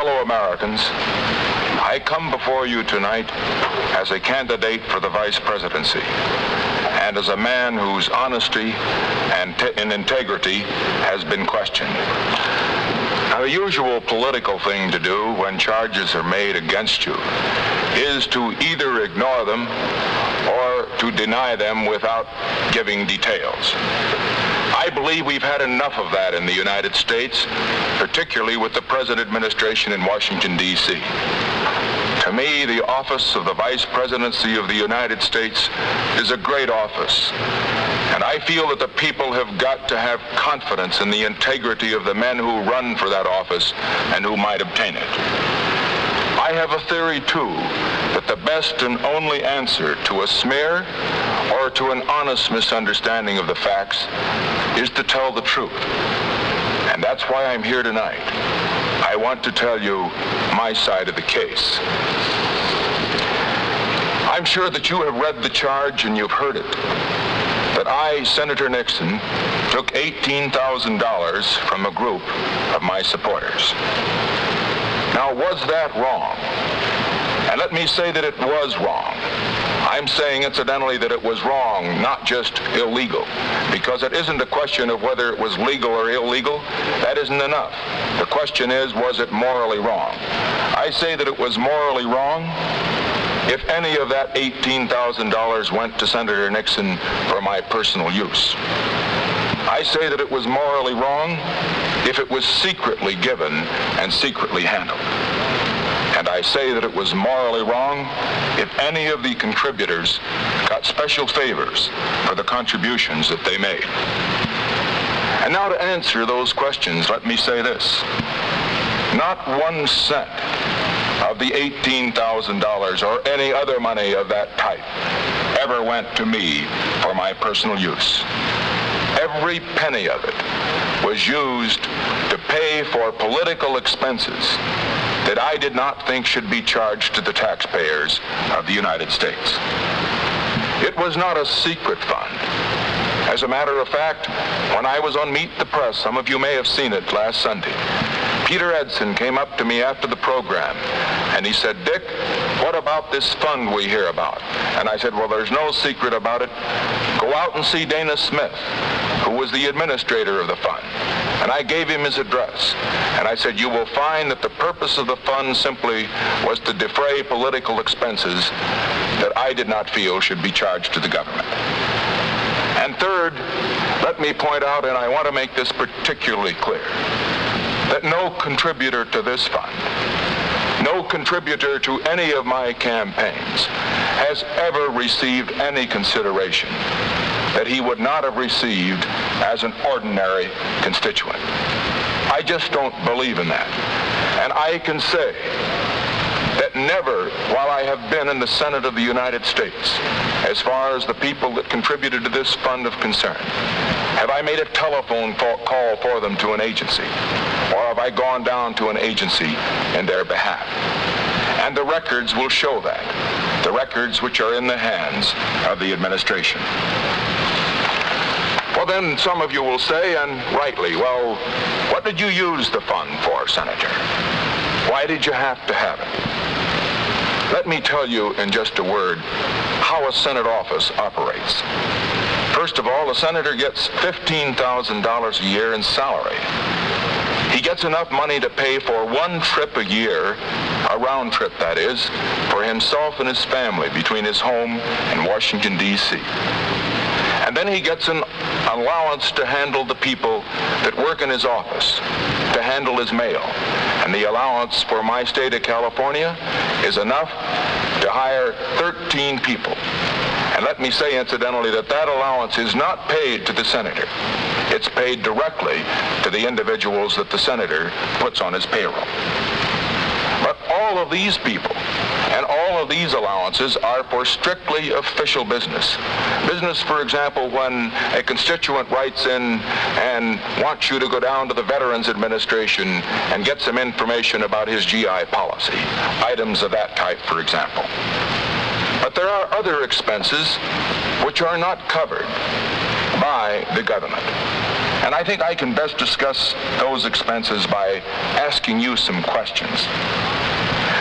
fellow Americans, I come before you tonight as a candidate for the vice presidency and as a man whose honesty and integrity has been questioned. Now, the usual political thing to do when charges are made against you is to either ignore them or to deny them without giving details. I believe we've had enough of that in the United States, particularly with the present administration in Washington, D.C. To me, the office of the Vice Presidency of the United States is a great office, and I feel that the people have got to have confidence in the integrity of the men who run for that office and who might obtain it. I have a theory, too, that the best and only answer to a smear or to an honest misunderstanding of the facts is to tell the truth. And that's why I'm here tonight. I want to tell you my side of the case. I'm sure that you have read the charge and you've heard it, that I, Senator Nixon, took $18,000 from a group of my supporters. Now, was that wrong? And let me say that it was wrong. I'm saying, incidentally, that it was wrong, not just illegal, because it isn't a question of whether it was legal or illegal. That isn't enough. The question is, was it morally wrong? I say that it was morally wrong if any of that $18,000 went to Senator Nixon for my personal use. I say that it was morally wrong if it was secretly given and secretly handled. And I say that it was morally wrong if any of the contributors got special favors for the contributions that they made. And now to answer those questions, let me say this. Not 1 cent of the $18,000 or any other money of that type ever went to me for my personal use. Every penny of it was used to pay for political expenses that I did not think should be charged to the taxpayers of the United States. It was not a secret fund. As a matter of fact, when I was on Meet the Press, some of you may have seen it last Sunday, Peter Edson came up to me after the program and he said, "Dick, what about this fund we hear about?" And I said, "Well, there's no secret about it. Go out and see Dana Smith, who was the administrator of the fund." And I gave him his address. And I said, "You will find that the purpose of the fund simply was to defray political expenses that I did not feel should be charged to the government." And third, let me point out, and I want to make this particularly clear, that no contributor to this fund, no contributor to any of my campaigns has ever received any consideration that he would not have received as an ordinary constituent. I just don't believe in that. And I can say that never, while I have been in the Senate of the United States, as far as the people that contributed to this fund of concern, have I made a telephone call for them to an agency, or have I gone down to an agency in their behalf. And the records will show that, the records which are in the hands of the administration. Well, then some of you will say, and rightly, well, what did you use the fund for, Senator? Why did you have to have it? Let me tell you in just a word how a Senate office operates. First of all, a senator gets $15,000 a year in salary. He gets enough money to pay for 1 trip a year, a round trip that is, for himself and his family between his home and Washington, D.C. And then he gets an allowance to handle the people that work in his office, to handle his mail. And the allowance for my state of California is enough to hire 13 people. And let me say, incidentally, that that allowance is not paid to the senator. It's paid directly to the individuals that the senator puts on his payroll. But all of these people and all of these allowances are for strictly official business. Business, for example, when a constituent writes in and wants you to go down to the Veterans Administration and get some information about his GI policy. Items of that type, for example. But there are other expenses which are not covered by the government. And I think I can best discuss those expenses by asking you some questions.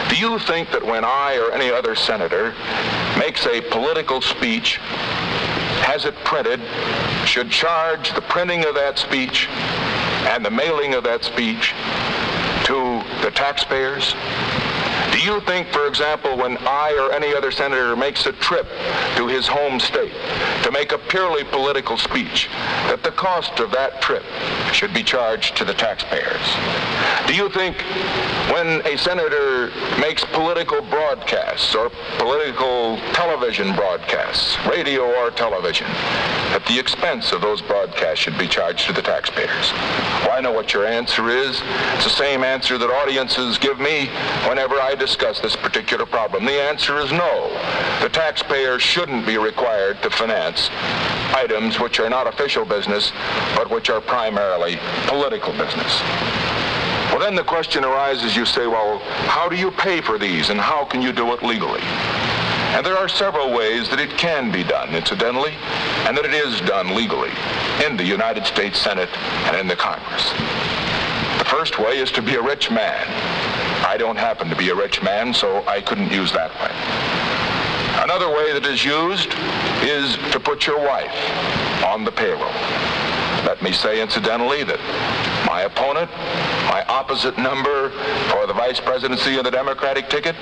Do you think that when I or any other senator makes a political speech, has it printed, should charge the printing of that speech and the mailing of that speech to the taxpayers? Do you think, for example, when I or any other senator makes a trip to his home state to make a purely political speech, that the cost of that trip should be charged to the taxpayers? Do you think when a senator makes political broadcasts or political television broadcasts, radio or television, that the expense of those broadcasts should be charged to the taxpayers? Well, I know what your answer is. It's the same answer that audiences give me whenever I discuss this particular problem. The answer is no. The taxpayer shouldn't be required to finance items which are not official business, but which are primarily political business. Well, then the question arises, you say, well, how do you pay for these, and how can you do it legally? And there are several ways that it can be done, incidentally, and that it is done legally in the United States Senate and in the Congress. The first way is to be a rich man. I don't happen to be a rich man, so I couldn't use that way. Another way that is used is to put your wife on the payroll. Let me say, incidentally, that my opponent, my opposite number for the vice presidency of the Democratic ticket,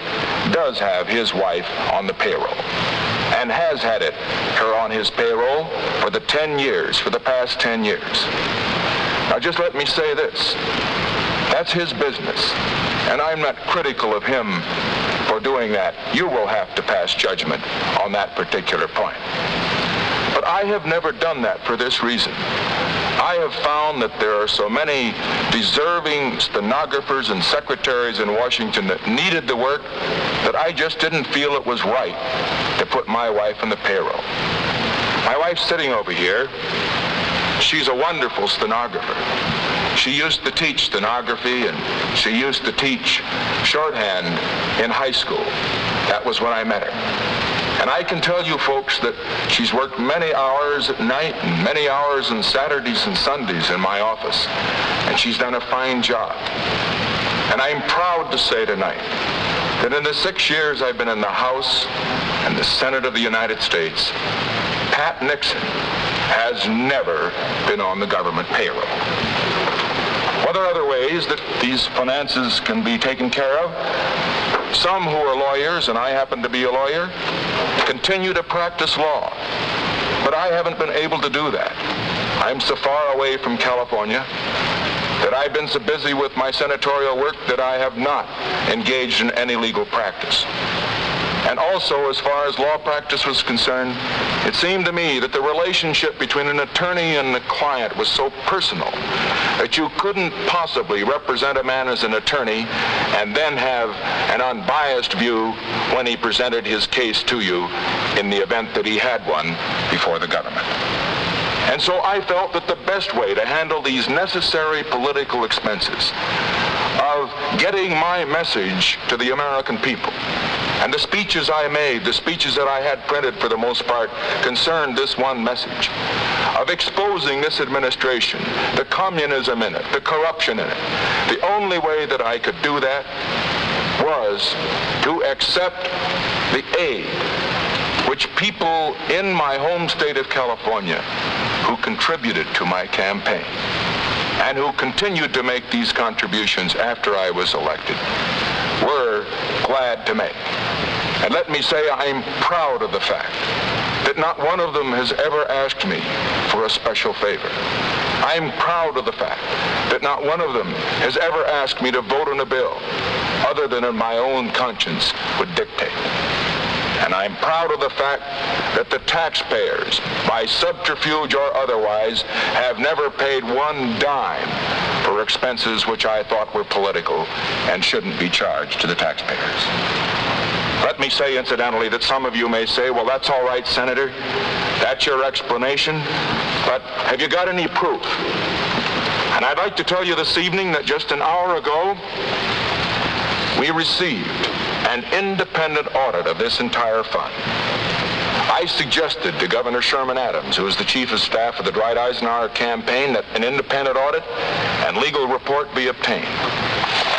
does have his wife on the payroll and has had her on his payroll for the past 10 years. Now, just let me say this. That's his business, and I'm not critical of him for doing that. You will have to pass judgment on that particular point. But I have never done that for this reason. I have found that there are so many deserving stenographers and secretaries in Washington that needed the work that I just didn't feel it was right to put my wife on the payroll. My wife's sitting over here. She's a wonderful stenographer. She used to teach stenography, and she used to teach shorthand in high school. That was when I met her. And I can tell you folks that she's worked many hours at night and many hours on Saturdays and Sundays in my office. And she's done a fine job. And I'm proud to say tonight that in the 6 years I've been in the House and the Senate of the United States, Pat Nixon has never been on the government payroll. Well, there are other ways that these finances can be taken care of. Some who are lawyers, and I happen to be a lawyer, continue to practice law. But I haven't been able to do that. I'm so far away from California that I've been so busy with my senatorial work that I have not engaged in any legal practice. And also, as far as law practice was concerned, it seemed to me that the relationship between an attorney and a client was so personal that you couldn't possibly represent a man as an attorney and then have an unbiased view when he presented his case to you in the event that he had one before the government. And so I felt that the best way to handle these necessary political expenses of getting my message to the American people, and the speeches I made, the speeches that I had printed for the most part, concerned this one message of exposing this administration, the communism in it, the corruption in it. The only way that I could do that was to accept the aid which people in my home state of California who contributed to my campaign and who continued to make these contributions after I was elected were glad to make. And let me say I'm proud of the fact that not one of them has ever asked me for a special favor. I'm proud of the fact that not one of them has ever asked me to vote on a bill other than in my own conscience would dictate. And I'm proud of the fact that the taxpayers, by subterfuge or otherwise, have never paid one dime for expenses which I thought were political and shouldn't be charged to the taxpayers. Let me say, incidentally, that some of you may say, well, that's all right, Senator. That's your explanation. But have you got any proof? And I'd like to tell you this evening that just an hour ago, we received an independent audit of this entire fund. I suggested to Governor Sherman Adams, who was the chief of staff of the Dwight Eisenhower campaign, that an independent audit and legal report be obtained.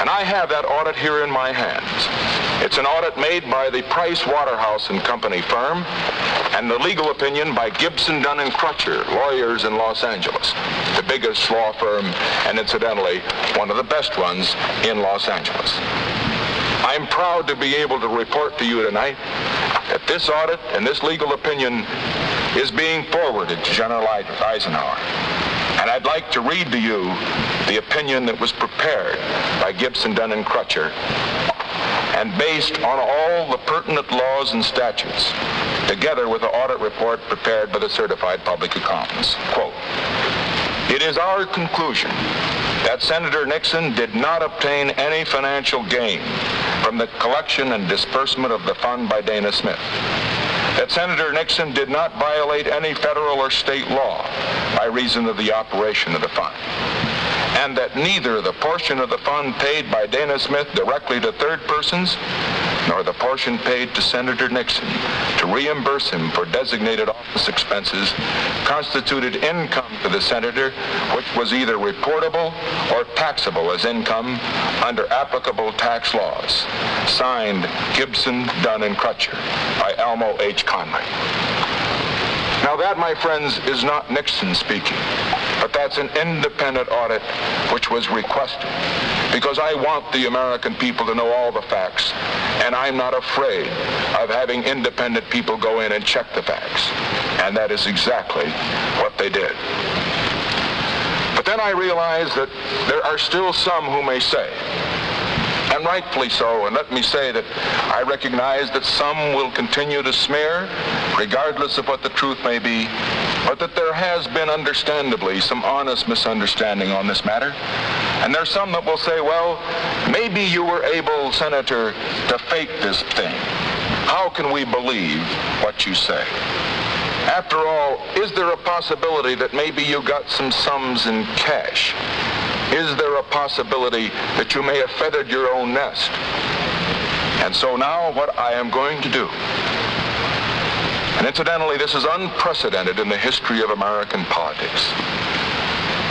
And I have that audit here in my hands. It's an audit made by the Price Waterhouse and Company firm, and the legal opinion by Gibson, Dunn & Crutcher, lawyers in Los Angeles, the biggest law firm, and incidentally, one of the best ones in Los Angeles. I'm proud to be able to report to you tonight that this audit and this legal opinion is being forwarded to General Eisenhower. And I'd like to read to you the opinion that was prepared by Gibson, Dunn & Crutcher, and based on all the pertinent laws and statutes, together with the audit report prepared by the certified public accountants. Quote, "It is our conclusion that Senator Nixon did not obtain any financial gain from the collection and disbursement of the fund by Dana Smith, that Senator Nixon did not violate any federal or state law by reason of the operation of the fund, and that neither the portion of the fund paid by Dana Smith directly to third persons nor the portion paid to Senator Nixon to reimburse him for designated office expenses constituted income to the senator which was either reportable or taxable as income under applicable tax laws. Signed, Gibson, Dunn & Crutcher, by Elmo H. Conley." Now that, my friends, is not Nixon speaking, but that's an independent audit which was requested because I want the American people to know all the facts, and I'm not afraid of having independent people go in and check the facts. And that is exactly what they did. But then I realized that there are still some who may say, and rightfully so, and let me say that I recognize that some will continue to smear, regardless of what the truth may be, but that there has been understandably some honest misunderstanding on this matter. And there's some that will say, well, maybe you were able, Senator, to fake this thing. How can we believe what you say? After all, is there a possibility that maybe you got some sums in cash? Is there a possibility that you may have feathered your own nest? And so now what I am going to do, and incidentally this is unprecedented in the history of American politics,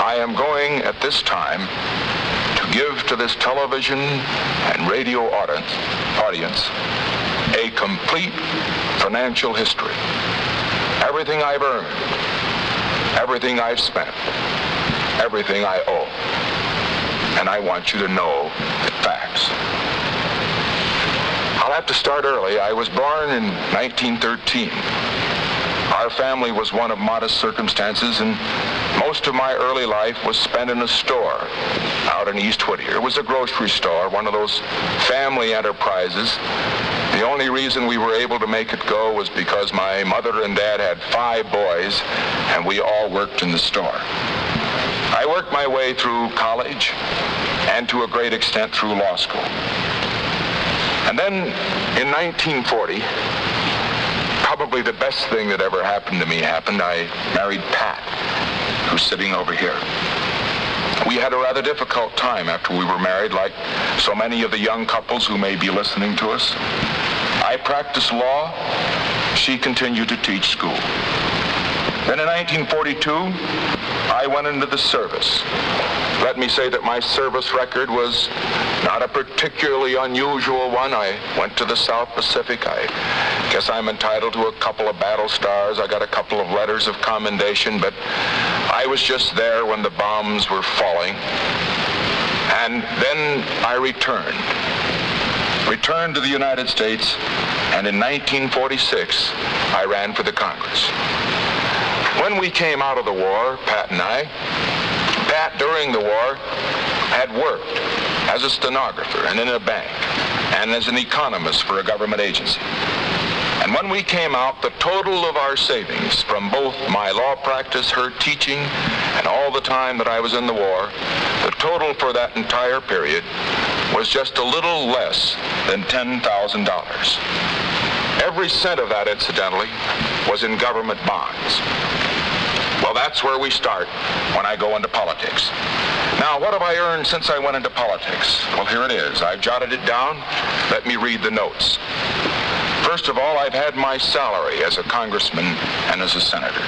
I am going at this time to give to this television and radio audience a complete financial history. Everything I've earned, everything I've spent, everything I owe. And I want you to know the facts. I'll have to start early. I was born in 1913. Our family was one of modest circumstances, and most of my early life was spent in a store out in East Whittier. It was a grocery store, one of those family enterprises. The only reason we were able to make it go was because my mother and dad had 5 boys, and we all worked in the store. I worked my way through college and to a great extent through law school. And then in 1940, probably the best thing that ever happened to me happened. I married Pat, who's sitting over here. We had a rather difficult time after we were married, like so many of the young couples who may be listening to us. I practiced law. She continued to teach school. Then in 1942, I went into the service. Let me say that my service record was not a particularly unusual one. I went to the South Pacific. I guess I'm entitled to a couple of battle stars. I got a couple of letters of commendation, but I was just there when the bombs were falling. And then I returned to the United States, and in 1946, I ran for the Congress. When we came out of the war, Pat and I, Pat during the war had worked as a stenographer and in a bank and as an economist for a government agency. And when we came out, the total of our savings from both my law practice, her teaching, and all the time that I was in the war, the total for that entire period was just a little less than $10,000. Every cent of that, incidentally, was in government bonds. Well, that's where we start when I go into politics. Now, what have I earned since I went into politics? Well, here it is. I've jotted it down. Let me read the notes. First of all, I've had my salary as a congressman and as a senator.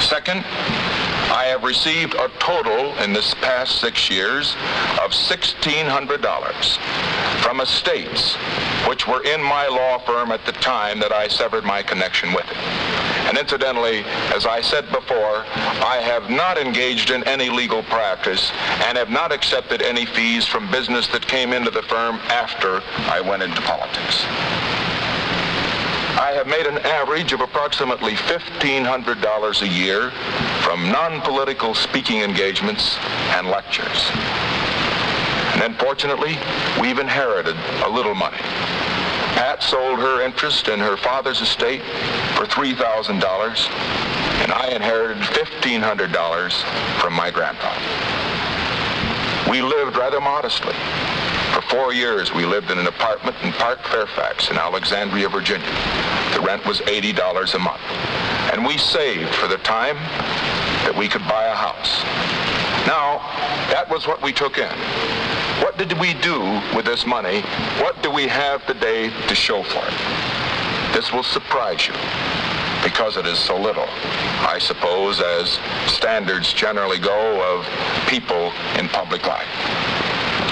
Second, I have received a total in this past 6 years of $1,600 from estates which were in my law firm at the time that I severed my connection with it. And incidentally, as I said before, I have not engaged in any legal practice and have not accepted any fees from business that came into the firm after I went into politics. I have made an average of approximately $1,500 a year from non-political speaking engagements and lectures. And then fortunately, we've inherited a little money. Pat sold her interest in her father's estate for $3,000, and I inherited $1,500 from my grandfather. We lived rather modestly. For 4 years, we lived in an apartment in Park Fairfax in Alexandria, Virginia. The rent was $80 a month. And we saved for the time that we could buy a house. Now, that was what we took in. What did we do with this money? What do we have today to show for it? This will surprise you, because it is so little, I suppose, as standards generally go of people in public life.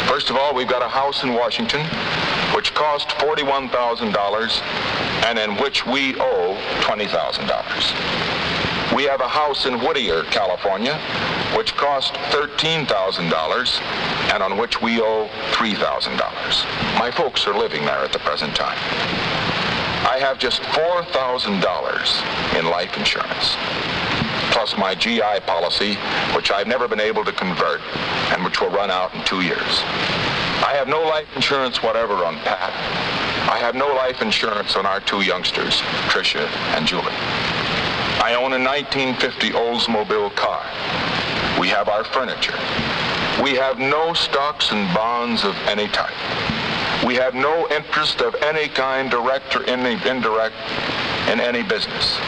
First of all, we've got a house in Washington which cost $41,000 and in which we owe $20,000. We have a house in Whittier, California, which cost $13,000 and on which we owe $3,000. My folks are living there at the present time. I have just $4,000 in life insurance, plus my GI policy, which I've never been able to convert and which will run out in 2 years. I have no life insurance whatever on Pat. I have no life insurance on our 2 youngsters, Tricia and Julie. I own a 1950 Oldsmobile car. We have our furniture. We have no stocks and bonds of any type. We have no interest of any kind, direct or indirect, in any business.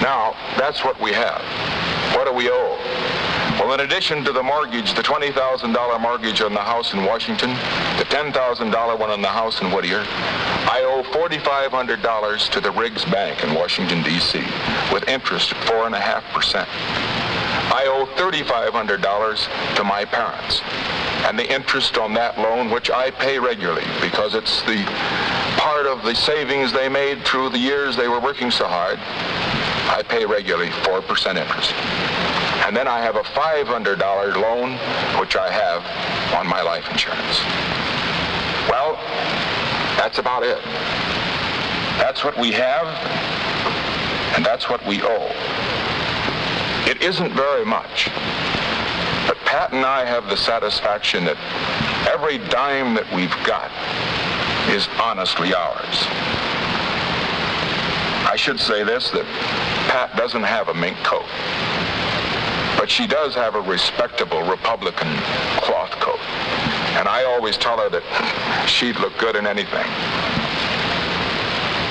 Now, that's what we have. What do we owe? Well, in addition to the mortgage, the $20,000 mortgage on the house in Washington, the $10,000 one on the house in Whittier, I owe $4,500 to the Riggs Bank in Washington, D.C., with interest at 4.5%. I owe $3,500 to my parents, and the interest on that loan, which I pay regularly because it's the part of the savings they made through the years they were working so hard, I pay regularly 4% interest. And then I have a $500 loan, which I have on my life insurance. Well, that's about it. That's what we have, and that's what we owe. It isn't very much, but Pat and I have the satisfaction that every dime that we've got is honestly ours. I should say this, that Pat doesn't have a mink coat, but she does have a respectable Republican cloth coat. And I always tell her that she'd look good in anything.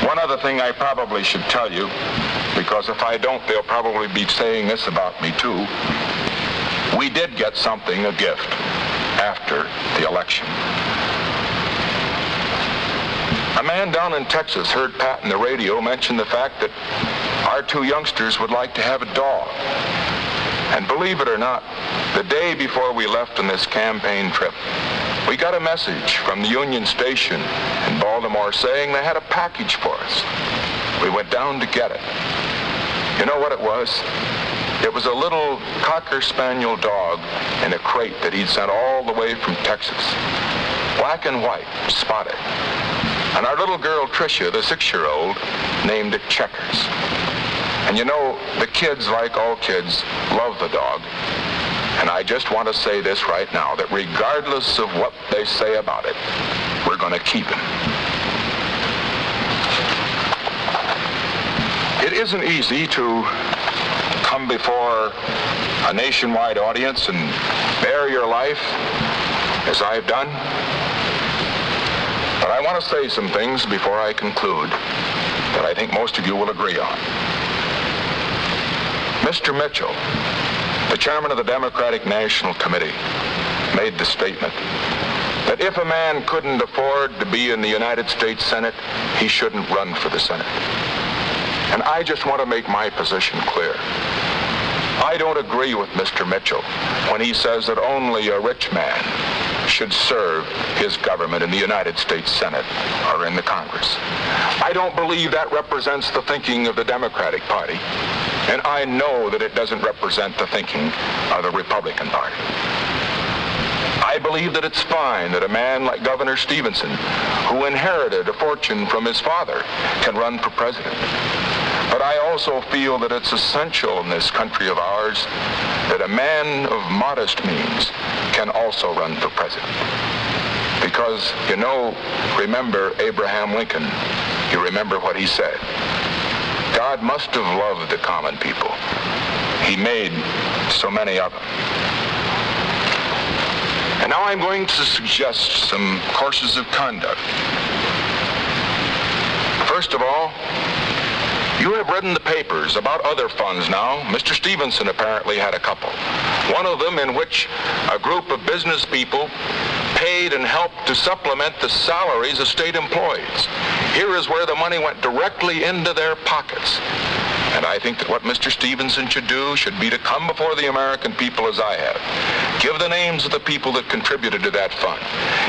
One other thing I probably should tell you, because if I don't, they'll probably be saying this about me too. We did get something, a gift, after the election. A man down in Texas heard Pat on the radio mention the fact that our 2 youngsters would like to have a dog. And believe it or not, the day before we left on this campaign trip, we got a message from the Union Station in Baltimore saying they had a package for us. We went down to get it. You know what it was? It was a little Cocker Spaniel dog in a crate that he'd sent all the way from Texas. Black and white, spotted. And our little girl, Tricia, the 6-year-old, named it Checkers. And you know, the kids, like all kids, love the dog. And I just want to say this right now, that regardless of what they say about it, we're going to keep him. It isn't easy to come before a nationwide audience and bare your life, as I've done. But I want to say some things before I conclude that I think most of you will agree on. Mr. Mitchell, the chairman of the Democratic National Committee, made the statement that if a man couldn't afford to be in the United States Senate, he shouldn't run for the Senate. And I just want to make my position clear. I don't agree with Mr. Mitchell when he says that only a rich man should serve his government in the United States Senate or in the Congress. I don't believe that represents the thinking of the Democratic Party, and I know that it doesn't represent the thinking of the Republican Party. I believe that it's fine that a man like Governor Stevenson, who inherited a fortune from his father, can run for president. But I also feel that it's essential in this country of ours that a man of modest means can also run for president. Because, you know, remember Abraham Lincoln. You remember what he said. God must have loved the common people. He made so many of them. And now I'm going to suggest some courses of conduct. First of all, you have read in the papers about other funds now. Mr. Stevenson apparently had a couple. One of them in which a group of business people paid and helped to supplement the salaries of state employees. Here is where the money went directly into their pockets. And I think that what Mr. Stevenson should do should be to come before the American people as I have. Give the names of the people that contributed to that fund.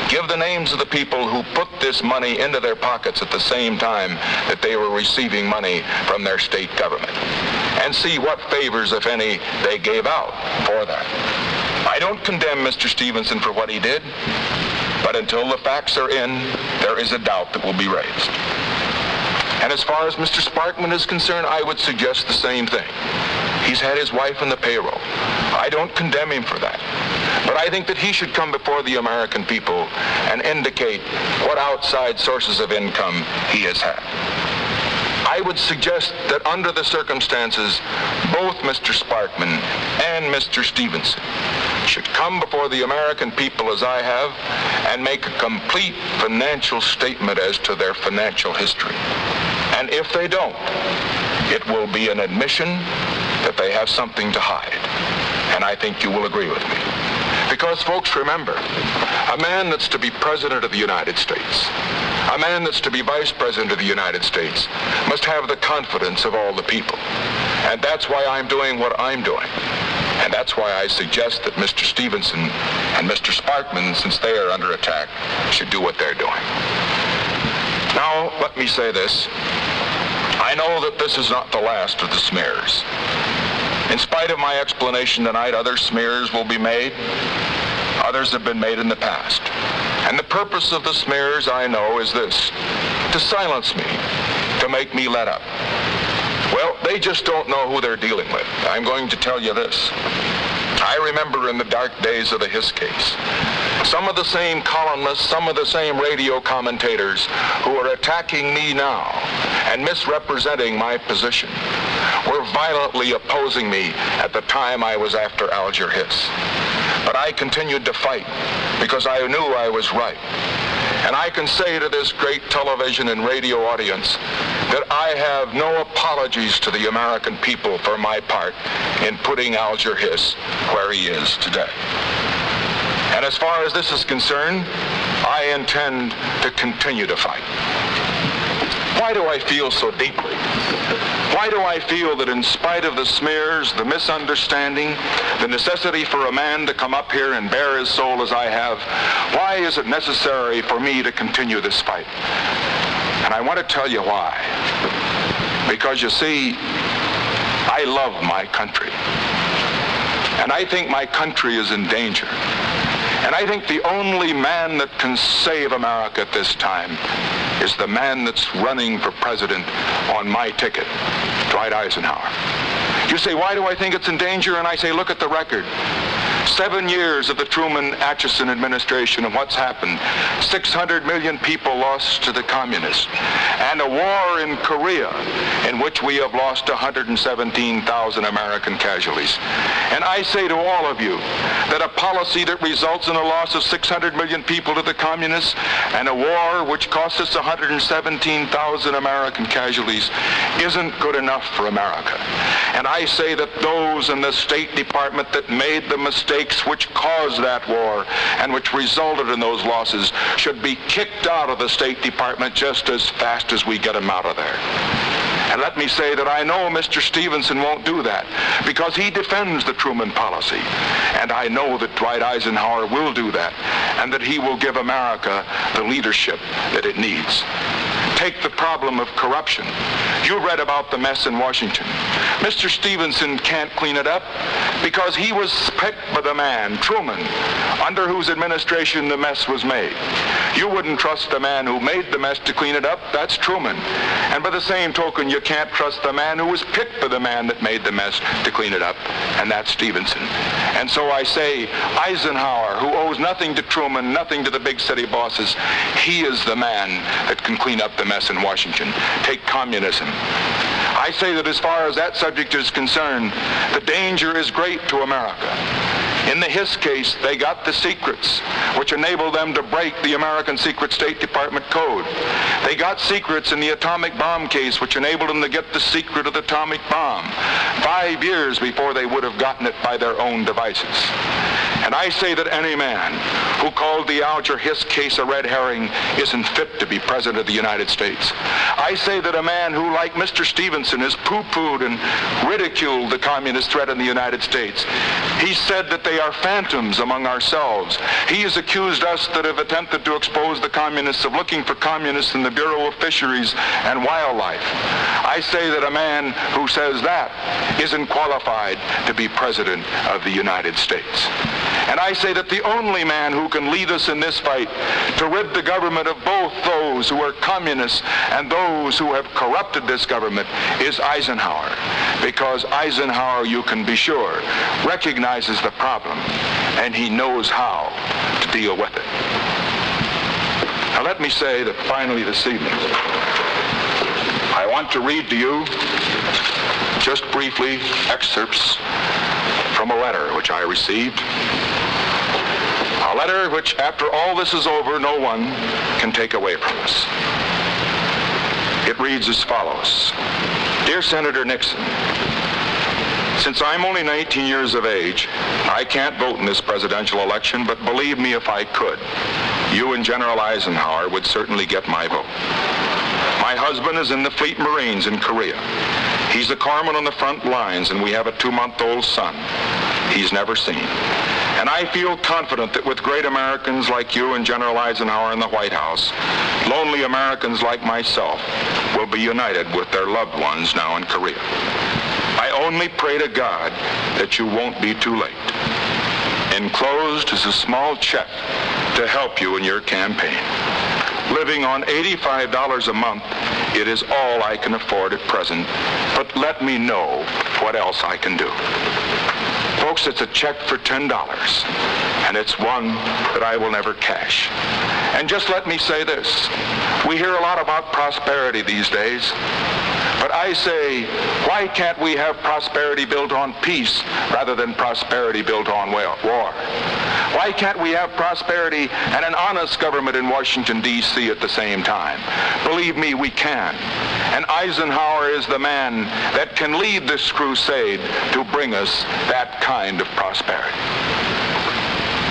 Give the names of the people who put this money into their pockets at the same time that they were receiving money from their state government. And see what favors, if any, they gave out for that. I don't condemn Mr. Stevenson for what he did, but until the facts are in, there is a doubt that will be raised. And as far as Mr. Sparkman is concerned, I would suggest the same thing. He's had his wife on the payroll. I don't condemn him for that. But I think that he should come before the American people and indicate what outside sources of income he has had. I would suggest that under the circumstances, both Mr. Sparkman and Mr. Stevenson should come before the American people as I have and make a complete financial statement as to their financial history. And if they don't, it will be an admission that they have something to hide. And I think you will agree with me. Because, folks, remember, a man that's to be President of the United States, a man that's to be Vice President of the United States, must have the confidence of all the people. And that's why I'm doing what I'm doing. And that's why I suggest that Mr. Stevenson and Mr. Sparkman, since they are under attack, should do what they're doing. Now, let me say this. I know that this is not the last of the smears. In spite of my explanation tonight, other smears will be made. Others have been made in the past. And the purpose of the smears, I know, is this: to silence me, to make me let up. Well, they just don't know who they're dealing with. I'm going to tell you this. I remember in the dark days of the Hiss case, some of the same columnists, some of the same radio commentators who are attacking me now and misrepresenting my position were violently opposing me at the time I was after Alger Hiss. But I continued to fight because I knew I was right. And I can say to this great television and radio audience that I have no apologies to the American people for my part in putting Alger Hiss where he is today. And as far as this is concerned, I intend to continue to fight. Why do I feel so deeply? Why do I feel that in spite of the smears, the misunderstanding, the necessity for a man to come up here and bare his soul as I have, why is it necessary for me to continue this fight? And I want to tell you why. Because you see, I love my country. And I think my country is in danger. And I think the only man that can save America at this time is the man that's running for president on my ticket, Dwight Eisenhower. You say, why do I think it's in danger? And I say, look at the record. 7 years of the Truman-Atchison administration, and what's happened? 600 million people lost to the communists. And a war in Korea in which we have lost 117,000 American casualties. And I say to all of you that a policy that results in a loss of 600 million people to the communists and a war which costs us 117,000 American casualties isn't good enough for America. And I say that those in the State Department that made the mistake mistakes which caused that war and which resulted in those losses should be kicked out of the State Department just as fast as we get them out of there. And let me say that I know Mr. Stevenson won't do that because he defends the Truman policy. And I know that Dwight Eisenhower will do that and that he will give America the leadership that it needs. Take the problem of corruption. You read about the mess in Washington. Mr. Stevenson can't clean it up because he was picked by the man, Truman, under whose administration the mess was made. You wouldn't trust the man who made the mess to clean it up. That's Truman. And by the same token, you can't trust the man who was picked by the man that made the mess to clean it up, and that's Stevenson. And so I say, Eisenhower, who owes nothing to Truman, nothing to the big city bosses, he is the man that can clean up the mess in Washington. Take communism. I say that as far as that subject is concerned, the danger is great to America. In the Hiss case, they got the secrets, which enabled them to break the American Secret State Department code. They got secrets in the atomic bomb case, which enabled them to get the secret of the atomic bomb 5 years before they would have gotten it by their own devices. And I say that any man who called the Alger Hiss case a red herring isn't fit to be President of the United States. I say that a man who, like Mr. Stevenson, has pooh-poohed and ridiculed the communist threat in the United States. He said that they are phantoms among ourselves. He has accused us that have attempted to expose the communists of looking for communists in the Bureau of Fisheries and Wildlife. I say that a man who says that isn't qualified to be President of the United States. And I say that the only man who can lead us in this fight to rid the government of both those who are communists and those who have corrupted this government is Eisenhower. Because Eisenhower, you can be sure, recognizes the problem and he knows how to deal with it. Now let me say that finally this evening, I want to read to you just briefly excerpts from a letter which I received. A letter which, after all this is over, no one can take away from us. It reads as follows. Dear Senator Nixon, since I'm only 19 years of age, I can't vote in this presidential election, but believe me, if I could, you and General Eisenhower would certainly get my vote. My husband is in the Fleet Marines in Korea. He's a corpsman on the front lines, and we have a 2-month-old son he's never seen. And I feel confident that with great Americans like you and General Eisenhower in the White House, lonely Americans like myself will be united with their loved ones now in Korea. I only pray to God that you won't be too late. Enclosed is a small check to help you in your campaign. Living on $85 a month, it is all I can afford at present, but let me know what else I can do. Folks, it's a check for $10, and it's one that I will never cash. And just let me say this. We hear a lot about prosperity these days, but I say, why can't we have prosperity built on peace rather than prosperity built on war? Why can't we have prosperity and an honest government in Washington, D.C. at the same time? Believe me, we can. And Eisenhower is the man that can lead this crusade to bring us that kind of prosperity.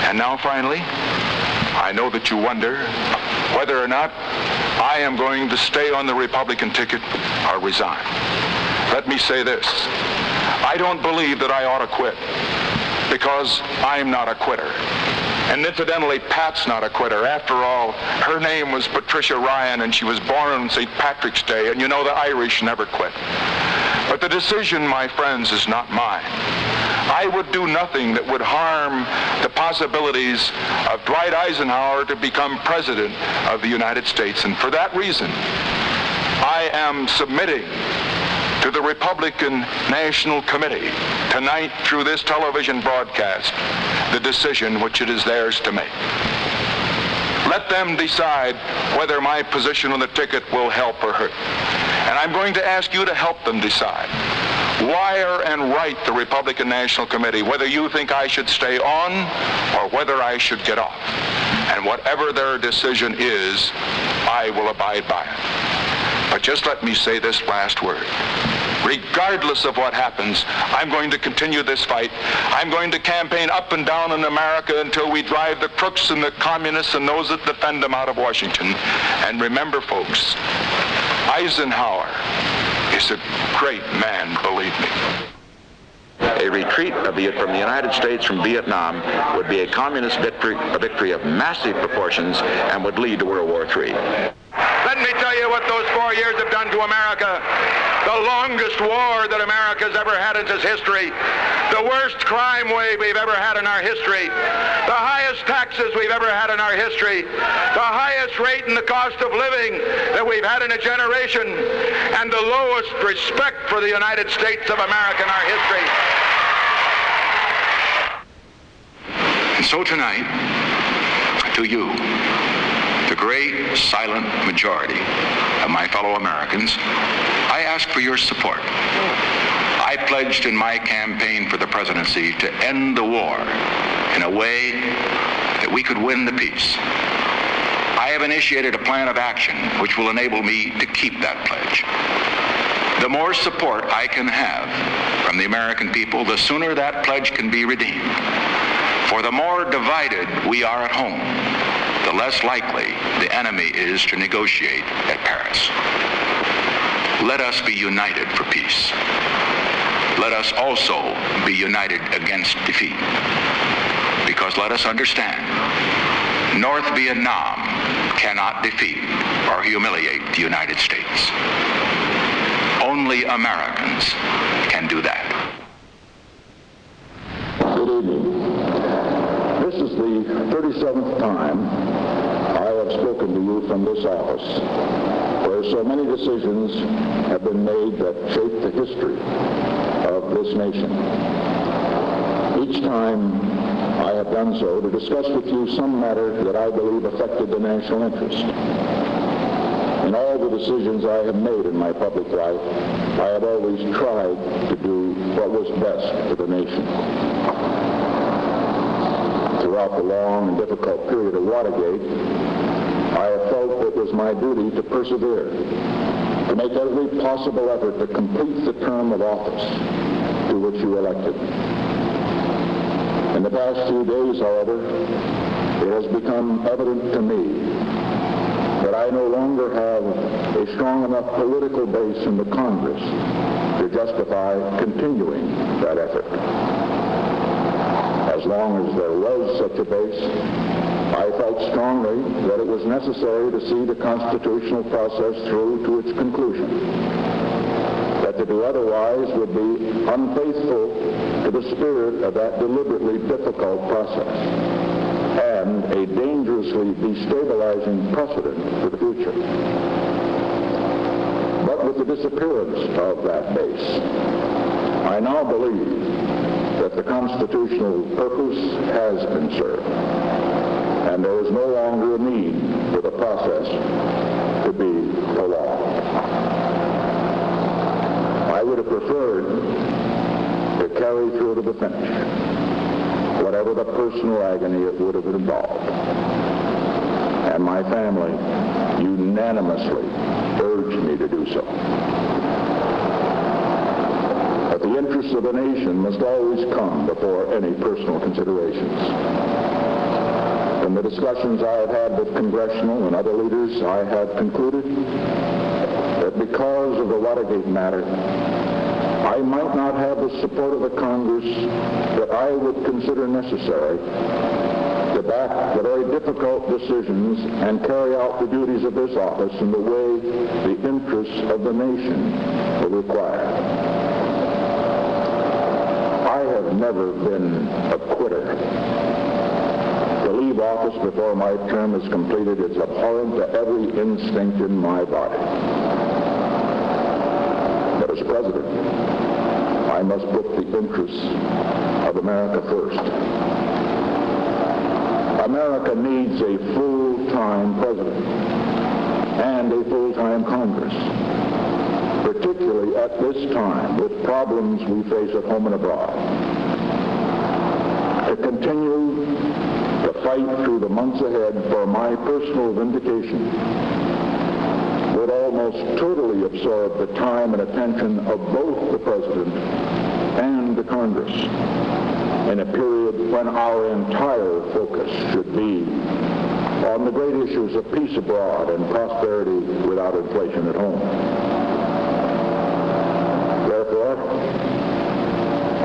And now, finally, I know that you wonder whether or not I am going to stay on the Republican ticket or resign. Let me say this. I don't believe that I ought to quit, because I'm not a quitter. And incidentally, Pat's not a quitter. After all, her name was Patricia Ryan, and she was born on St. Patrick's Day, and you know the Irish never quit. But the decision, my friends, is not mine. I would do nothing that would harm the possibilities of Dwight Eisenhower to become President of the United States. And for that reason, I am submitting to the Republican National Committee tonight through this television broadcast the decision which it is theirs to make. Let them decide whether my position on the ticket will help or hurt. And I'm going to ask you to help them decide. Wire and write the Republican National Committee whether you think I should stay on or whether I should get off. And whatever their decision is, I will abide by it. But just let me say this last word. Regardless of what happens, I'm going to continue this fight. I'm going to campaign up and down in America until we drive the crooks and the communists and those that defend them out of Washington. And remember, folks, Eisenhower is a great man, believe me. A retreat from the United States from Vietnam would be a communist victory, a victory of massive proportions, and would lead to World War III. Let me tell you what those 4 years have done to America. The longest war that America's ever had in its history. The worst crime wave we've ever had in our history. The highest taxes we've ever had in our history. The highest rate in the cost of living that we've had in a generation. And the lowest respect for the United States of America in our history. And so tonight, to you, the great silent majority of my fellow Americans, I ask for your support. I pledged in my campaign for the presidency to end the war in a way that we could win the peace. I have initiated a plan of action which will enable me to keep that pledge. The more support I can have from the American people, the sooner that pledge can be redeemed. For the more divided we are at home, the less likely the enemy is to negotiate at Paris. Let us be united for peace. Let us also be united against defeat. Because let us understand, North Vietnam cannot defeat or humiliate the United States. Only Americans can do that. Good evening. This is the 37th time I have spoken to you from this office, where so many decisions have been made that shape the history of this nation. Each time I have done so to discuss with you some matter that I believe affected the national interest. In all the decisions I have made in my public life, I have always tried to do what was best for the nation. Throughout the long and difficult period of Watergate, I have felt it was my duty to persevere, to make every possible effort to complete the term of office to which you elected. In the past few days, however, it has become evident to me that I no longer have a strong enough political base in the Congress to justify continuing that effort. As long as there was such a base, I felt strongly that it was necessary to see the constitutional process through to its conclusion. That to do otherwise would be unfaithful to the spirit of that deliberately difficult process and a dangerously destabilizing precedent for the future. But with the disappearance of that base, I now believe that the constitutional purpose has been served, and there is no longer a need for the process to be prolonged. I would have preferred to carry through to the finish, whatever the personal agony it would have involved. And my family unanimously urged me to do so. But the interests of the nation must always come before any personal considerations. In the discussions I have had with congressional and other leaders, I have concluded that because of the Watergate matter, I might not have the support of the Congress that I would consider necessary to back the very difficult decisions and carry out the duties of this office in the way the interests of the nation will require. I have never been a quitter. To leave office before my term is completed is abhorrent to every instinct in my body. But as president, I must put the interests of America first. America needs a full-time president and a full-time Congress, particularly at this time with problems we face at home and abroad. To continue to fight through the months ahead for my personal vindication would all almost totally absorbed the time and attention of both the President and the Congress in a period when our entire focus should be on the great issues of peace abroad and prosperity without inflation at home. Therefore,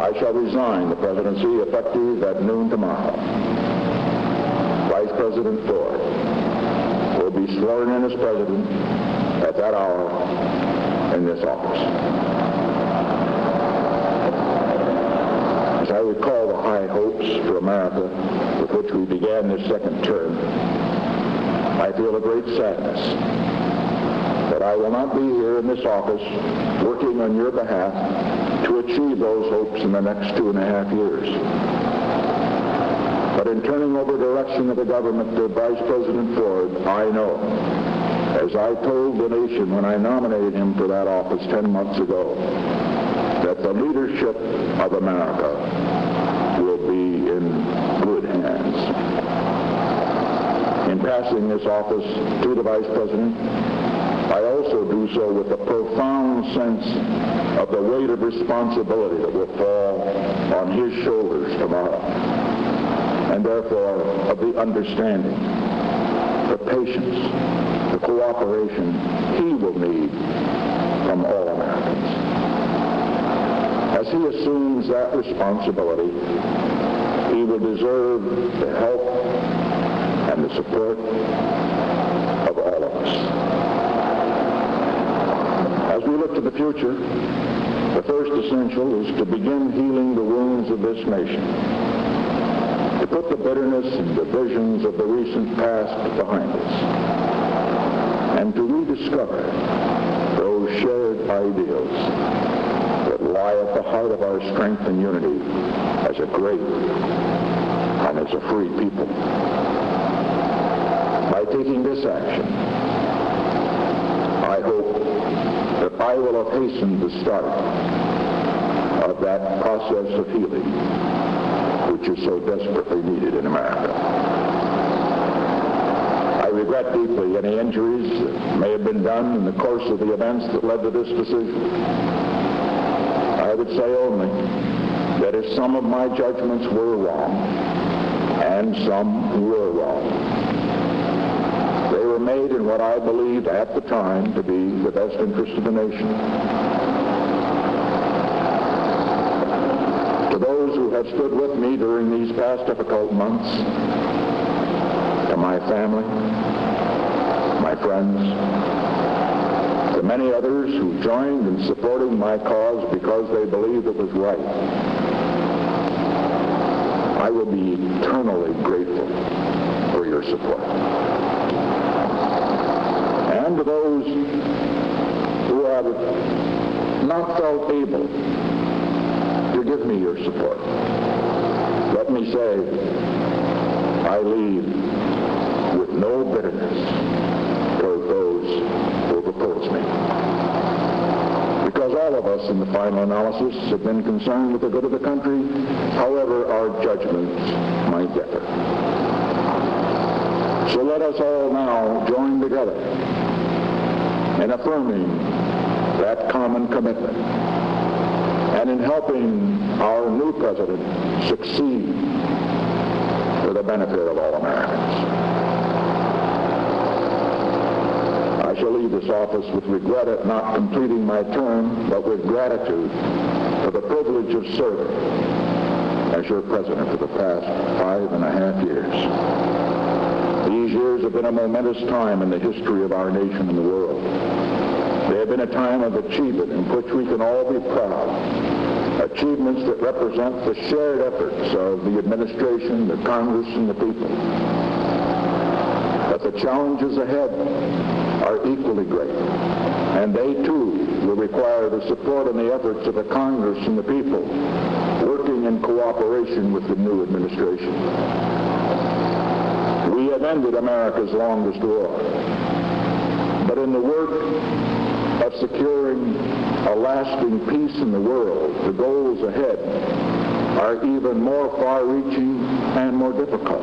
I shall resign the presidency effective at noon tomorrow. Vice President Ford will be sworn in as president at that hour in this office. As I recall the high hopes for America with which we began this second term, I feel a great sadness that I will not be here in this office working on your behalf to achieve those hopes in the next 2.5 years. But in turning over direction of the government to Vice President Ford, I know, as I told the nation when I nominated him for that office 10 months ago, that the leadership of America will be in good hands. In passing this office to the Vice President, I also do so with a profound sense of the weight of responsibility that will fall on his shoulders tomorrow, and therefore of the understanding, the patience, the cooperation he will need from all Americans. As he assumes that responsibility, he will deserve the help and the support of all of us. As we look to the future, the first essential is to begin healing the wounds of this nation, to put the bitterness and divisions of the recent past behind us, and to rediscover those shared ideals that lie at the heart of our strength and unity as a great and as a free people. By taking this action, I hope that I will have hastened the start of that process of healing which is so desperately needed in America. I regret deeply any injuries that may have been done in the course of the events that led to this decision. I would say only that if some of my judgments were wrong, and some were wrong, they were made in what I believed at the time to be the best interest of the nation. To those who have stood with me during these past difficult months, to my family, my friends, to many others who joined in supporting my cause because they believed it was right, I will be eternally grateful for your support. And to those who have not felt able to give me your support, let me say, I leave with no bitterness toward those who have opposed me. Because all of us in the final analysis have been concerned with the good of the country, however our judgments might differ. So let us all now join together in affirming that common commitment and in helping our new president succeed for the benefit of all Americans. I shall leave this office with regret at not completing my term, but with gratitude for the privilege of serving as your president for the past 5.5 years. These years have been a momentous time in the history of our nation and the world. They have been a time of achievement in which we can all be proud. Achievements that represent the shared efforts of the administration, the Congress, and the people. But the challenges ahead are equally great, and they too will require the support and the efforts of the Congress and the people working in cooperation with the new administration. We have ended America's longest war, but in the work of securing a lasting peace in the world, the goals ahead are even more far-reaching and more difficult.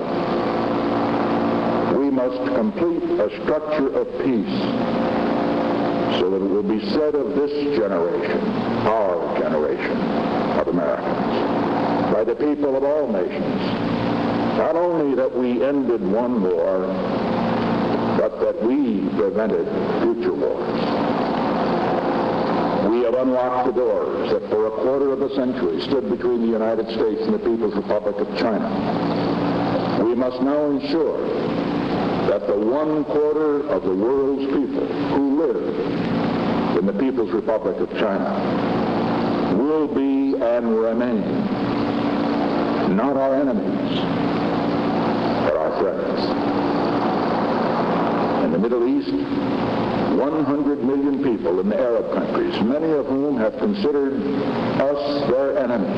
We must complete a structure of peace so that it will be said of this generation, our generation of Americans, by the people of all nations, not only that we ended one war, but that we prevented future wars. We have unlocked the doors that for a quarter of a century stood between the United States and the People's Republic of China. We must now ensure that the 1/4 of the world's people who live in the People's Republic of China will be and remain not our enemies, but our friends. In the Middle East, 100 million people in the Arab countries, many of whom have considered us their enemy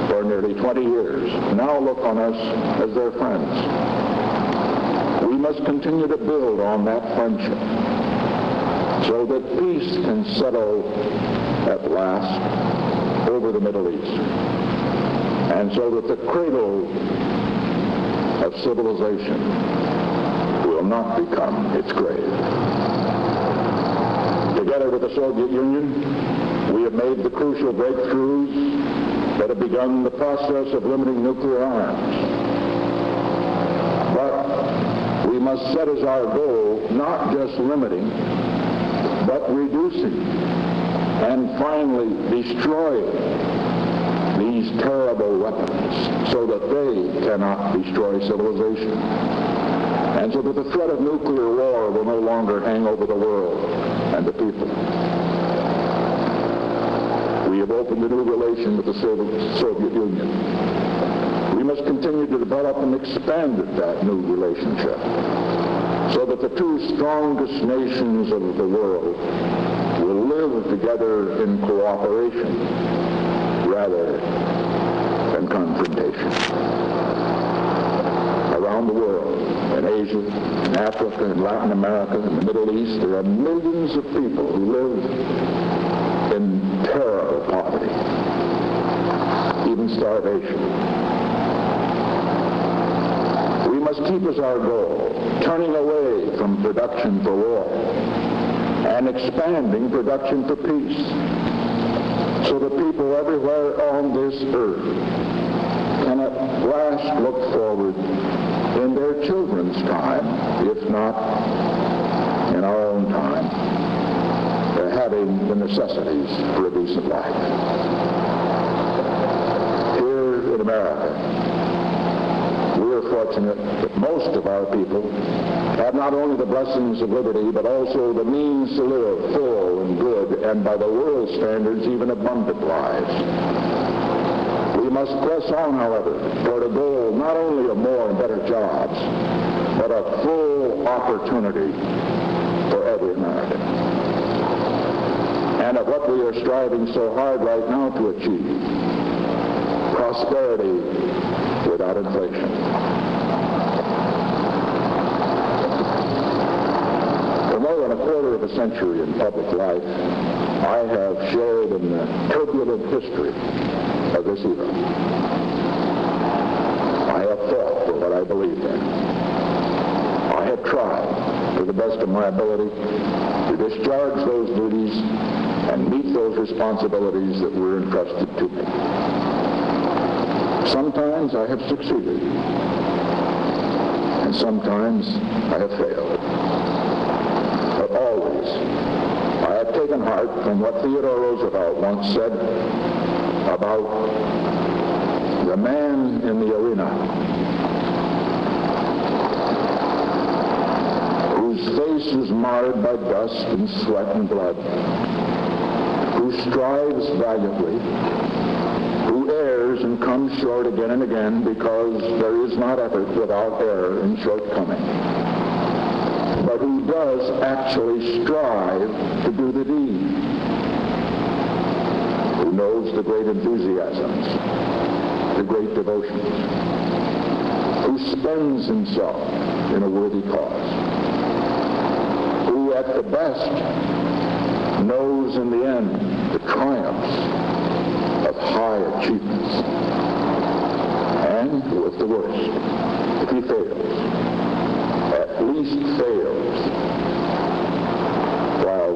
for nearly 20 years, now look on us as their friends. We must continue to build on that friendship so that peace can settle at last over the Middle East, and so that the cradle of civilization will not become its grave. Together with the Soviet Union, we have made the crucial breakthroughs that have begun the process of limiting nuclear arms. But we must set as our goal not just limiting, but reducing and finally destroying these terrible weapons so that they cannot destroy civilization, and so that the threat of nuclear war will no longer hang over the world and the people. We have opened a new relation with the Soviet Union. We must continue to develop and expand that new relationship so that the two strongest nations of the world will live together in cooperation rather than confrontation. Around the world, in Asia, in Africa, in Latin America, in the Middle East, there are millions of people who live in terrible poverty, even starvation. We must keep as our goal turning away from production for war and expanding production for peace, so that people everywhere on this earth can at last look forward in their children's time, if not in our own time, having the necessities for a decent life. Here in America, we are fortunate that most of our people have not only the blessings of liberty, but also the means to live full and good, and by the world standards, even abundant lives. We must press on, however, toward a goal not only of more and better jobs, but a full opportunity for every American. And of what we are striving so hard right now to achieve, prosperity without inflation. For more than a quarter of a century in public life, I have shared in the turbulent history of this era. I have fought for what I believed in. I have tried, to the best of my ability, to discharge those duties and meet those responsibilities that were entrusted to me. Sometimes I have succeeded, and sometimes I have failed. But always, I have taken heart from what Theodore Roosevelt once said about the man in the arena whose face is marred by dust and sweat and blood, who strives valiantly, who errs and comes short again and again, because there is not effort without error and shortcoming, but who does actually strive to do the deed, who knows the great enthusiasms, the great devotions, who spends himself in a worthy cause, who at the best knows in the end the triumphs of high achievements, and who at the worst, if he fails, at least fails while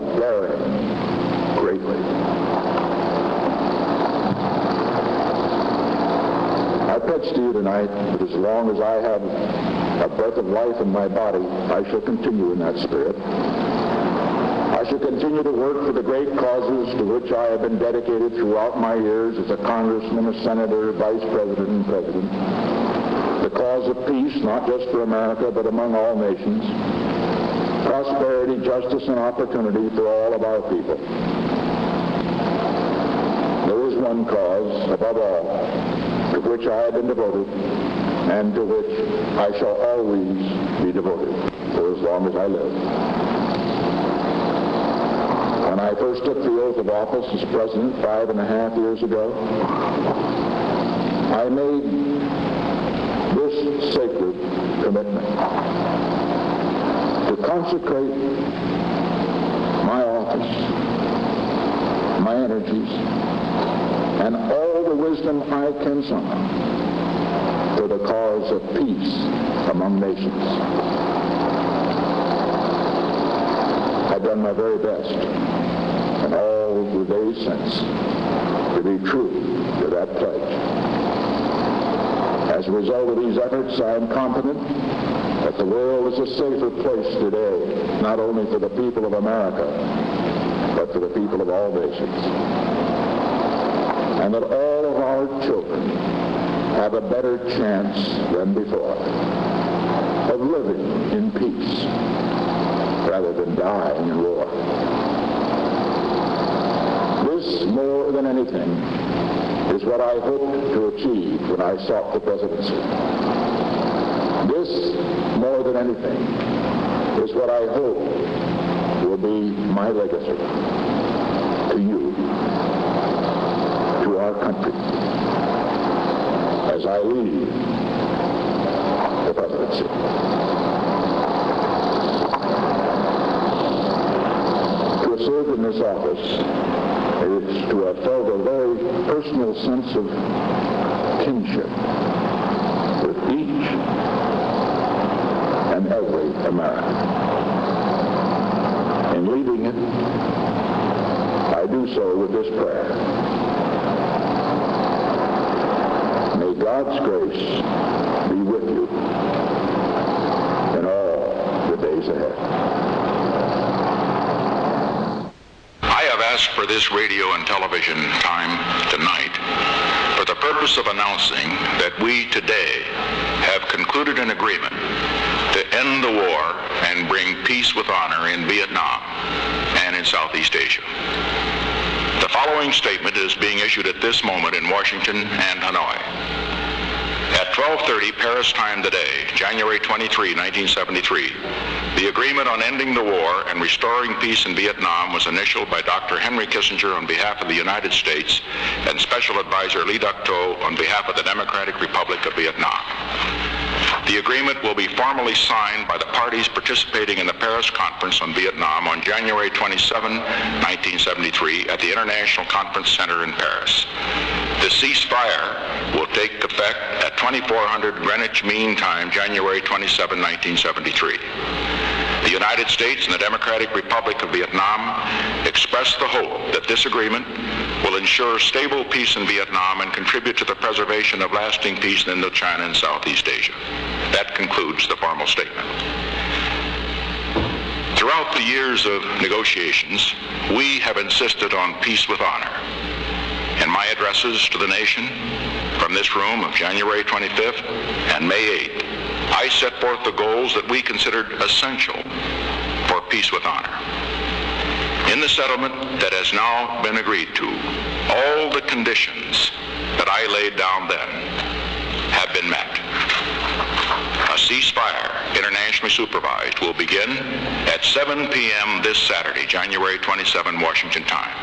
pledge to you tonight that as long as I have a breath of life in my body, I shall continue in that spirit. I shall continue to work for the great causes to which I have been dedicated throughout my years as a congressman, a senator, vice president, and president. The cause of peace, not just for America, but among all nations. Prosperity, justice, and opportunity for all of our people. There is one cause, above all, to which I have been devoted, and to which I shall always be devoted for as long as I live. When I first took the oath of office as president 5.5 years ago, I made this sacred commitment to consecrate my office, my energies, and all the wisdom I can summon to the cause of peace among nations. I've done my very best in all the days since to be true to that pledge. As a result of these efforts, I am confident that the world is a safer place today, not only for the people of America, but for the people of all nations. And that all of our children have a better chance than before of living in peace rather than dying in war. This, more than anything, is what I hoped to achieve when I sought the presidency. This, more than anything, is what I hope will be my legacy to you, to our country, as I leave the presidency. To have served in this office is to have felt a very personal sense of kinship with each and every American. In leaving it, I do so with this prayer. May God's grace be with you in all the days ahead. Asked for this radio and television time tonight for the purpose of announcing that we today have concluded an agreement to end the war and bring peace with honor in Vietnam and in Southeast Asia. The following statement is being issued at this moment in Washington and Hanoi. At 12:30 Paris time today, January 23, 1973, the agreement on ending the war and restoring peace in Vietnam was initialed by Dr. Henry Kissinger on behalf of the United States and Special Advisor Lee Duc-Tho on behalf of the Democratic Republic of Vietnam. The agreement will be formally signed by the parties participating in the Paris Conference on Vietnam on January 27, 1973 at the International Conference Center in Paris. The ceasefire will take effect at 2400 Greenwich Mean Time, January 27, 1973. The United States and the Democratic Republic of Vietnam express the hope that this agreement will ensure stable peace in Vietnam and contribute to the preservation of lasting peace in Indochina and Southeast Asia. That concludes the formal statement. Throughout the years of negotiations, we have insisted on peace with honor. In my addresses to the nation from this room of January 25th and May 8th, I set forth the goals that we considered essential for peace with honor. In the settlement that has now been agreed to, all the conditions that I laid down then have been met. A ceasefire, internationally supervised, will begin at 7 p.m. this Saturday, January 27, Washington time.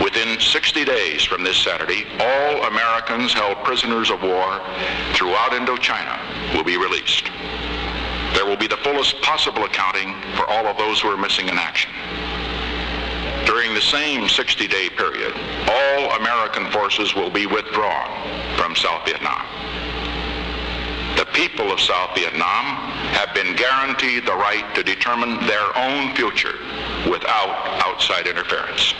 Within 60 days from this Saturday, all Americans held prisoners of war throughout Indochina will be released. There will be the fullest possible accounting for all of those who are missing in action. During the same 60-day period, all American forces will be withdrawn from South Vietnam. The people of South Vietnam have been guaranteed the right to determine their own future without outside interference.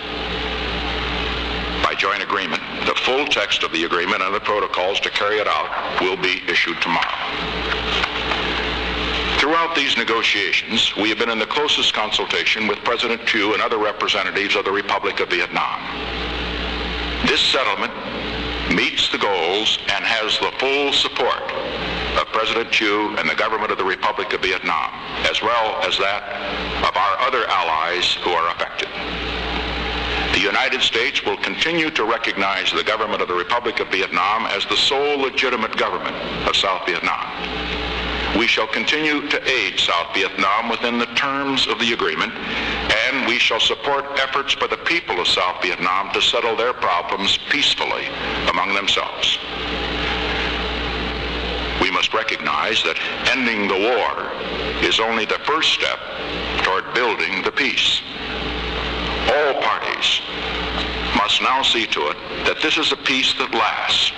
By joint agreement, The full text of the agreement and the protocols to carry it out will be issued tomorrow. Throughout these negotiations, we have been in the closest consultation with President Thieu and other representatives of the Republic of Vietnam. This settlement meets the goals and has the full support of President Thieu and the government of the Republic of Vietnam, as well as that of our other allies who are affected. The United States will continue to recognize the government of the Republic of Vietnam as the sole legitimate government of South Vietnam. We shall continue to aid South Vietnam within the terms of the agreement, and we shall support efforts by the people of South Vietnam to settle their problems peacefully among themselves. We must recognize that ending the war is only the first step toward building the peace. All parties must now see to it that this is a peace that lasts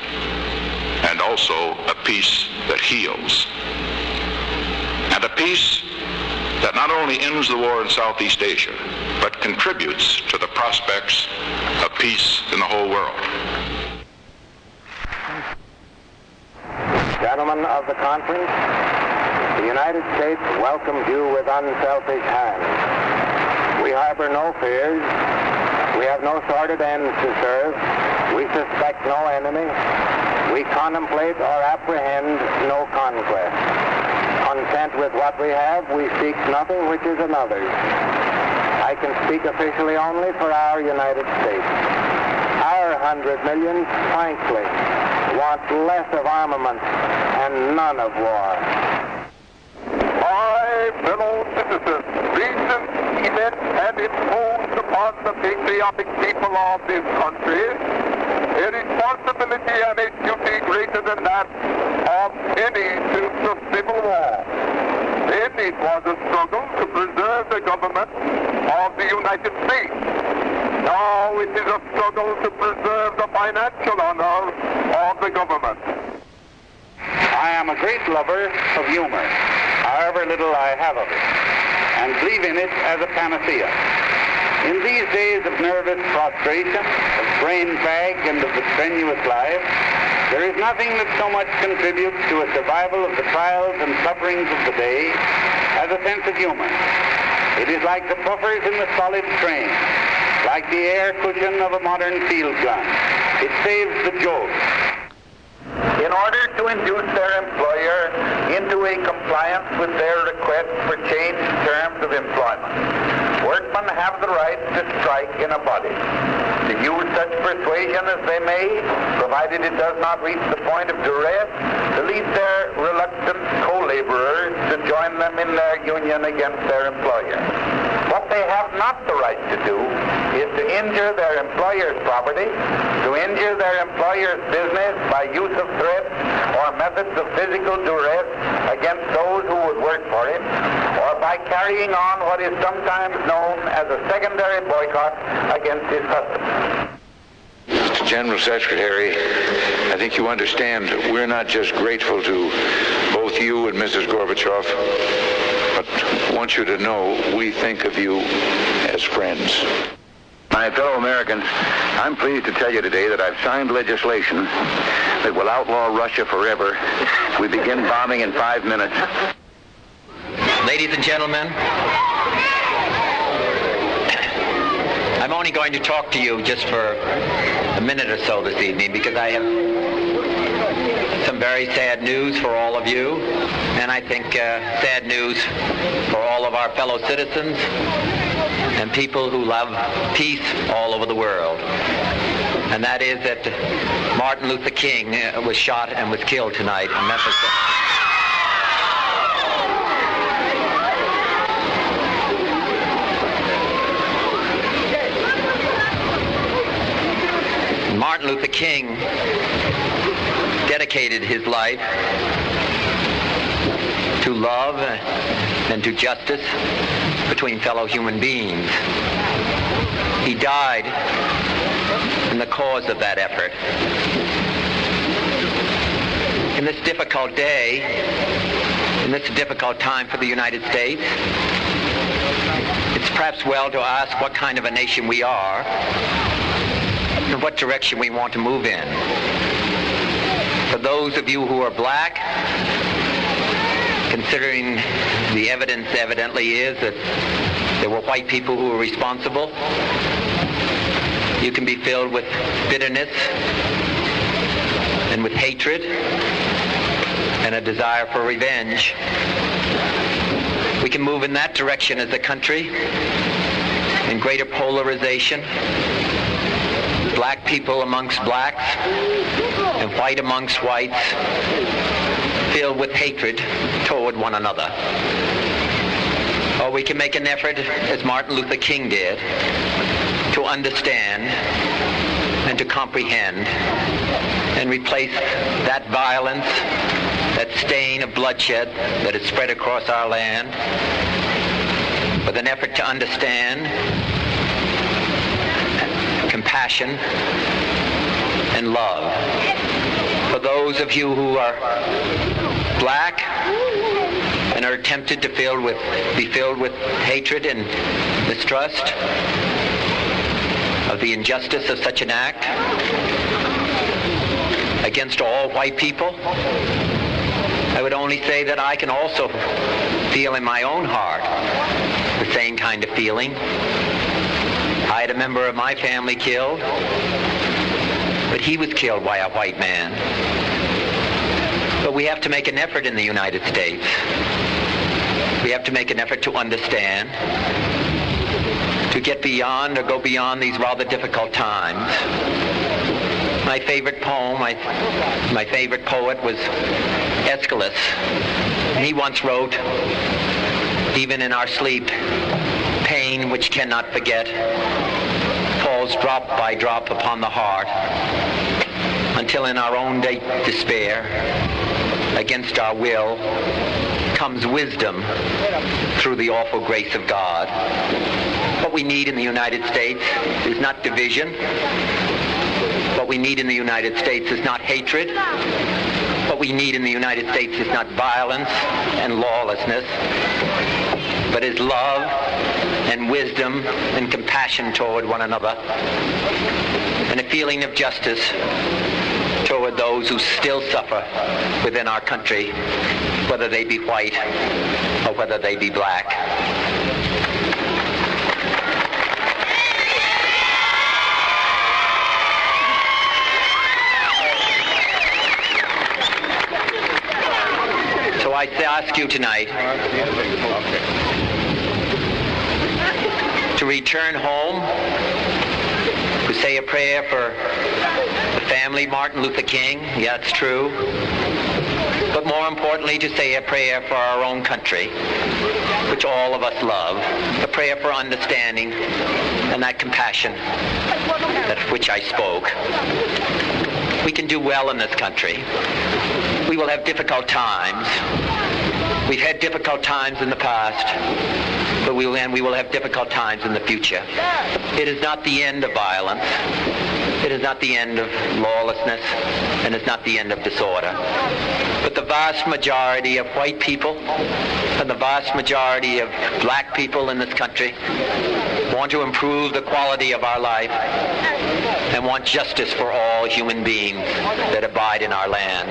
and also a peace that heals. And a peace that not only ends the war in Southeast Asia, but contributes to the prospects of peace in the whole world. Gentlemen of the conference, the United States welcomes you with unselfish hands. We harbor no fears. We have no sordid ends to serve. We suspect no enemy. We contemplate or apprehend no conquest. Content with what we have, we seek nothing which is another's. I can speak officially only for our United States. Our 100 million, frankly, want less of armament and none of war. My fellow citizens, recent events have imposed upon the patriotic people of this country a responsibility and a duty greater than that of any suits of civil war. Then it was a struggle to preserve the government of the United States. Now it is a struggle to preserve the financial honor of the government. I am a great lover of humor, however little I have of it, and believe in it as a panacea. In these days of nervous prostration, of brain fag, and of the strenuous life, there is nothing that so much contributes to a survival of the trials and sufferings of the day as a sense of humor. It is like the puffers in the solid train, like the air cushion of a modern field gun. It saves the joke. In order to induce their employer into a compliance with their request for changed terms of employment, workmen have the right to strike in a body. To use such persuasion as they may, provided it does not reach the point of duress, to lead their reluctant co-laborers to join them in their union against their employer. What they have not the right to do is to injure their employer's property, to injure their employer's business by use of threats or methods of physical duress against those who would work for him, or by carrying on what is sometimes known as a secondary boycott against his customers. Mr. General Secretary, I think you understand that we're not just grateful to both you and Mrs. Gorbachev, but want you to know we think of you as friends. My fellow Americans, I'm pleased to tell you today that I've signed legislation that will outlaw Russia forever. We begin bombing in 5 minutes. Ladies and gentlemen, I'm only going to talk to you just for a minute or so this evening because I have some very sad news for all of you, and I think sad news for all of our fellow citizens and people who love peace all over the world. And that is that Martin Luther King was shot and was killed tonight in Memphis. Martin Luther King dedicated his life to love and to justice between fellow human beings. He died in the cause of that effort. In this difficult day, in this difficult time for the United States, it's perhaps well to ask what kind of a nation we are and what direction we want to move in. For those of you who are black, considering the evidence evidently is that there were white people who were responsible, you can be filled with bitterness and with hatred and a desire for revenge. We can move in that direction as a country, in greater polarization, black people amongst blacks and white amongst whites, filled with hatred toward one another. Or we can make an effort, as Martin Luther King did, to understand and to comprehend and replace that violence, that stain of bloodshed that has spread across our land, with an effort to understand compassion and love. For those of you who are black and are tempted to be filled with hatred and mistrust of the injustice of such an act against all white people, I would only say that I can also feel in my own heart the same kind of feeling. I had a member of my family killed, but he was killed by a white man. But we have to make an effort in the United States. We have to make an effort to understand, to get beyond or go beyond these rather difficult times. My favorite poem, my favorite poet was Aeschylus. He once wrote, "Even in our sleep, pain which cannot forget falls drop by drop upon the heart, until in our own despair, against our will, comes wisdom through the awful grace of God." What we need in the United States is not division. What we need in the United States is not hatred. What we need in the United States is not violence and lawlessness, but is love and wisdom and compassion toward one another, and a feeling of justice toward those who still suffer within our country, whether they be white or whether they be black. So I ask you tonight to return home, to say a prayer for the family of Martin Luther King. Yeah, it's true. But more importantly, to say a prayer for our own country, which all of us love, a prayer for understanding and that compassion of which I spoke. We can do well in this country. We will have difficult times. We've had difficult times in the past, but we will have difficult times in the future. It is not the end of violence. It is not the end of lawlessness, and it's not the end of disorder. But the vast majority of white people and the vast majority of black people in this country want to improve the quality of our life and want justice for all human beings that abide in our land,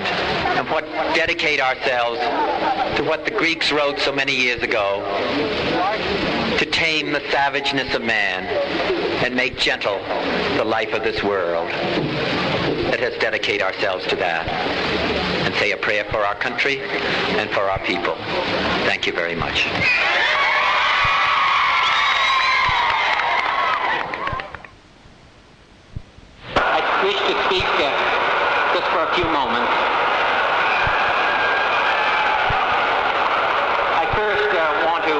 and dedicate ourselves to what the Greeks wrote so many years ago, to tame the savageness of man and make gentle the life of this world. Let us dedicate ourselves to that and say a prayer for our country and for our people. Thank you very much. I wish to speak just for a few moments. I first want to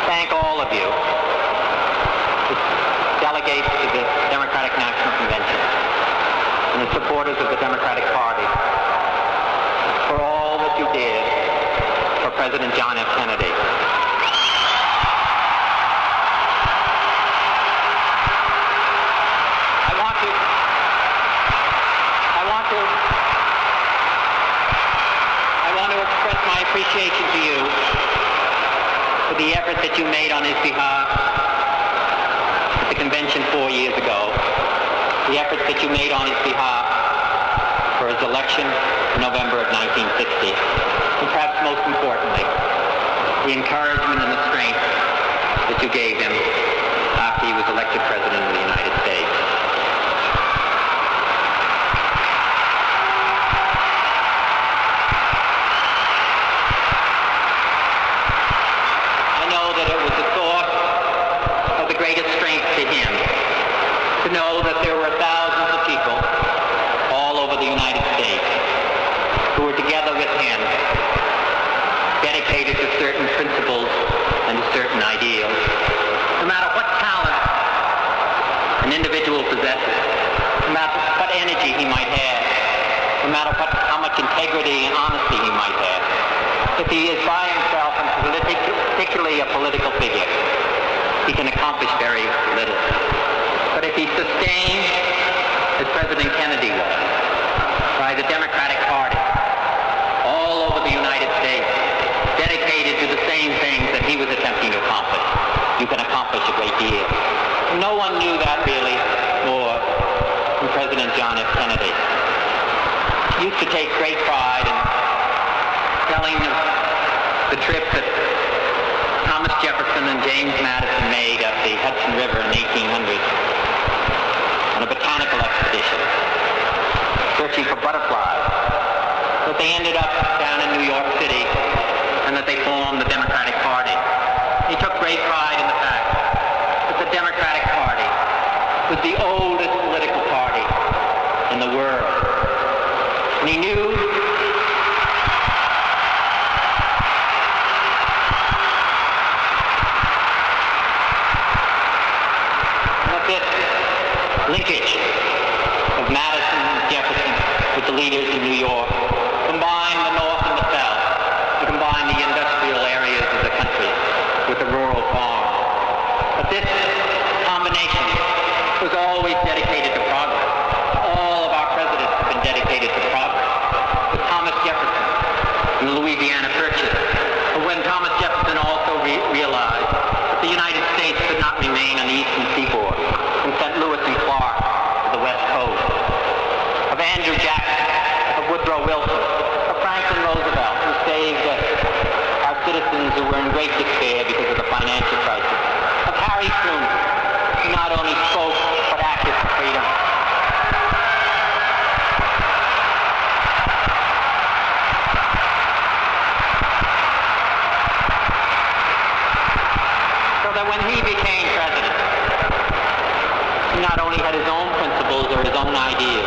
thank all of you, the delegates to the Democratic National Convention and the supporters of the Democratic Party, for all that you did for President John F. Kennedy. I want to express my appreciation to you for the effort that you made on his behalf at the the convention 4 years ago, the efforts that you made on his behalf for his election in November of 1960, and perhaps most importantly, the encouragement and the strength that you gave him after he was elected President of the United States. I know that it was a source of the greatest strength to him to know that there were thousands of people all over the United States who were together with him, dedicated to certain principles and to certain ideals. No matter what talent an individual possesses, no matter what energy he might have, no matter how much integrity and honesty he might have, if he is by himself and particularly a political figure, he can accomplish very little. But if he's sustained, as President Kennedy was, by the Democratic Party all over the United States, dedicated to the same things that he was attempting to accomplish, you can accomplish a great deal. No one knew that really more than President John F. Kennedy. He used to take great pride in telling the trip that Thomas Jefferson and James Madison made up the Hudson River in 1800 on a botanical expedition, searching for butterflies, that they ended up down in New York City and that they formed the Democratic Party. He took great pride in the fact that the Democratic Party was the oldest political party in the world. And he knew that this linkage of Madison and Jefferson with the leaders in New York combined the North and the South, to combine the industrial areas of the country with the rural farm. But this combination was always dedicated to progress. All of our presidents have been dedicated to progress. With Thomas Jefferson and the Louisiana Purchase. But when Thomas Jefferson also realized that the United States could not remain on the eastern seaboard, and sent Lewis and Clark to the west coast. Of Andrew Jackson, of Woodrow Wilson, of Franklin Roosevelt, who saved our citizens who were in great despair because of the financial crisis. Of Harry Truman, who not only spoke but acted for freedom. So that when he became president, he not only had his own principles or his own ideas,